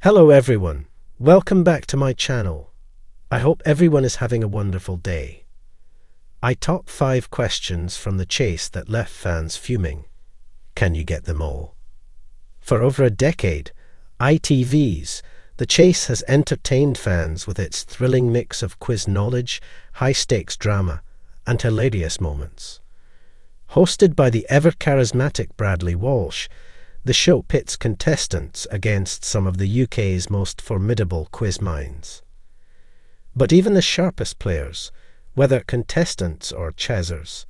Hello everyone, welcome back to my channel. I hope everyone is having a wonderful day. I top 5 questions from the chase that left fans fuming. Can you get them all? For over a decade, ITV's The Chase has entertained fans with its thrilling mix of quiz knowledge, high-stakes drama, and hilarious moments. Hosted by the ever-charismatic Bradley Walsh, the show pits contestants against some of the UK's most formidable quiz minds. But even the sharpest players, whether contestants or chasers,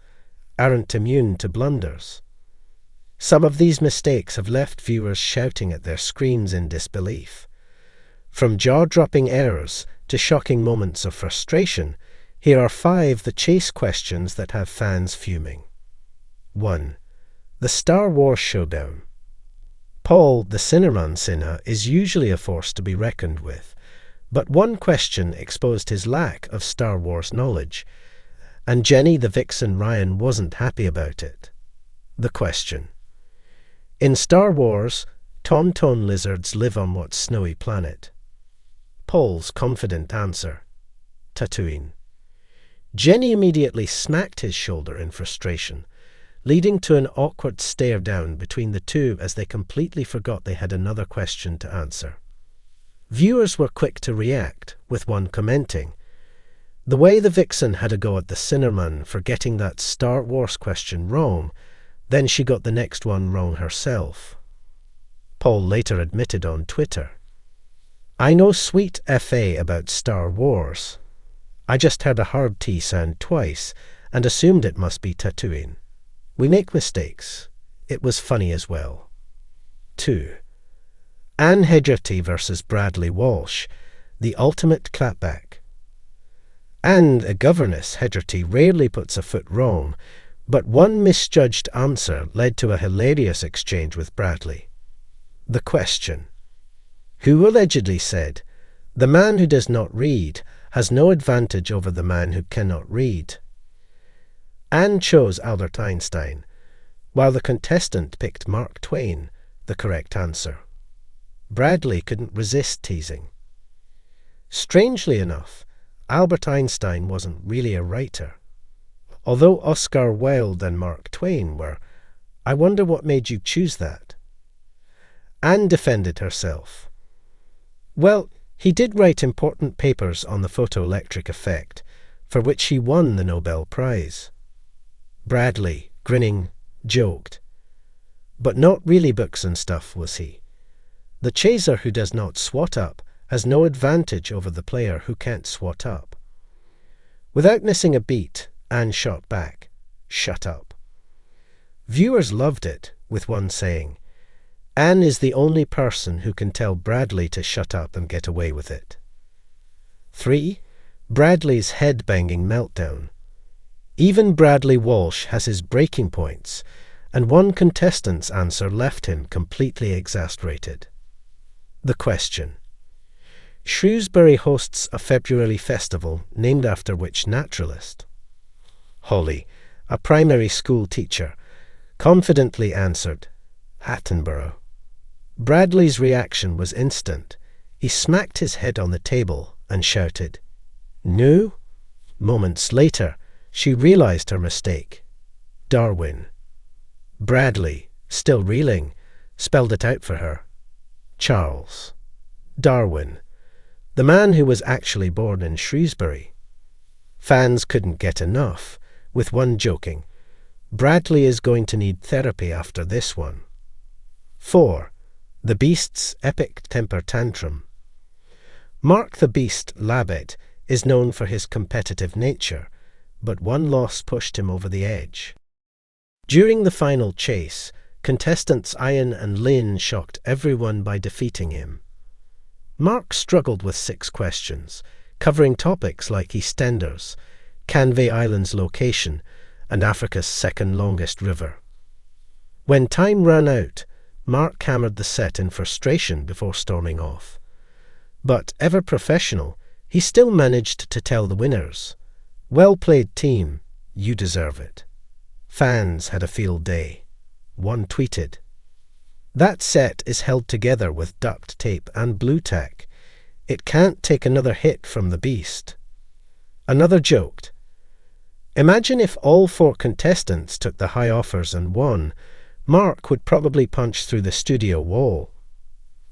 aren't immune to blunders. Some of these mistakes have left viewers shouting at their screens in disbelief. From jaw-dropping errors to shocking moments of frustration, here are 5 The Chase questions that have fans fuming. 1. The Star Wars Showdown. Paul, the Cinnamon Sinha, is usually a force to be reckoned with, but one question exposed his lack of Star Wars knowledge, and Jenny the Vixen Ryan wasn't happy about it. The question. In Star Wars, tauntaun lizards live on what snowy planet? Paul's confident answer. Tatooine. Jenny immediately smacked his shoulder in frustration, leading to an awkward stare down between the two as they completely forgot they had another question to answer. Viewers were quick to react, with one commenting, "The way the Vixen had a go at the Cinnamon for getting that Star Wars question wrong, then she got the next one wrong herself." Paul later admitted on Twitter, "I know sweet FA about Star Wars. I just heard a hard T sound twice and assumed it must be Tatooine. We make mistakes. It was funny as well." 2. Anne Hegarty versus Bradley Walsh, the ultimate clapback. Anne, a governess, Hegarty rarely puts a foot wrong, but one misjudged answer led to a hilarious exchange with Bradley. The question. Who allegedly said, "The man who does not read has no advantage over the man who cannot read"? Anne chose Albert Einstein, while the contestant picked Mark Twain, the correct answer. Bradley couldn't resist teasing. Strangely enough, Albert Einstein wasn't really a writer. Although Oscar Wilde and Mark Twain were, I wonder what made you choose that? Anne defended herself. Well, he did write important papers on the photoelectric effect, for which he won the Nobel Prize. Bradley, grinning, joked. But not really books and stuff, was he? The chaser who does not swat up has no advantage over the player who can't swat up. Without missing a beat, Anne shot back, "Shut up." Viewers loved it, with one saying, "Anne is the only person who can tell Bradley to shut up and get away with it." 3. Bradley's head-banging meltdown. Even Bradley Walsh has his breaking points, and one contestant's answer left him completely exasperated. The question. Shrewsbury hosts a February festival named after which naturalist? Holly, a primary school teacher, confidently answered, Attenborough. Bradley's reaction was instant. He smacked his head on the table and shouted, "No?" Moments later, she realized her mistake. Darwin. Bradley, still reeling, spelled it out for her. Charles. Darwin, the man who was actually born in Shrewsbury. Fans couldn't get enough, with one joking, "Bradley is going to need therapy after this one." 4. The Beast's epic temper tantrum. Mark the Beast Labbit is known for his competitive nature, but one loss pushed him over the edge. During the final chase, contestants Ian and Lynn shocked everyone by defeating him. Mark struggled with 6 questions, covering topics like EastEnders, Canvey Island's location, and Africa's second longest river. When time ran out, Mark hammered the set in frustration before storming off. But, ever professional, he still managed to tell the winners, "Well played, team. You deserve it." Fans had a field day. One tweeted, That set is held together with duct tape and blue tack. It can't take another hit from the beast. Another joked, "Imagine if all 4 contestants took the high offers and won. Mark would probably punch through the studio wall."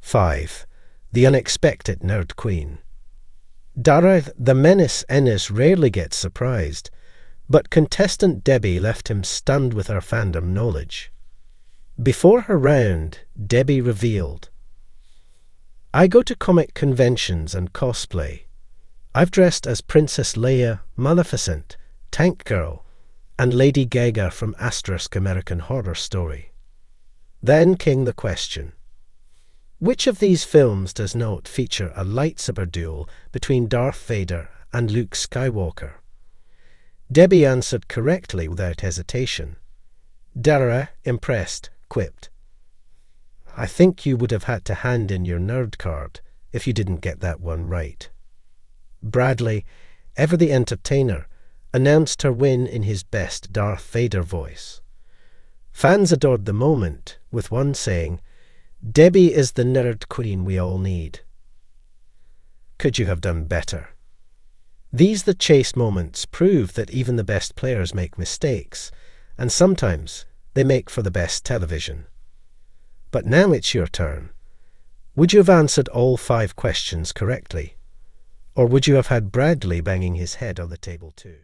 5. The unexpected nerd queen. Dara, the menace Ennis, rarely gets surprised, but contestant Debbie left him stunned with her fandom knowledge. Before her round, Debbie revealed, "I go to comic conventions and cosplay. I've dressed as Princess Leia, Maleficent, Tank Girl, and Lady Gaga from * American Horror Story." Then came the question, which of these films does not feature a lightsaber duel between Darth Vader and Luke Skywalker? Debbie answered correctly without hesitation. Dara, impressed, quipped, "I think you would have had to hand in your nerd card if you didn't get that one right." Bradley, ever the entertainer, announced her win in his best Darth Vader voice. Fans adored the moment, with one saying, "Debbie is the nerd queen we all need." Could you have done better? These The Chase moments prove that even the best players make mistakes, and sometimes they make for the best television. But now it's your turn. Would you have answered all 5 questions correctly? Or would you have had Bradley banging his head on the table too?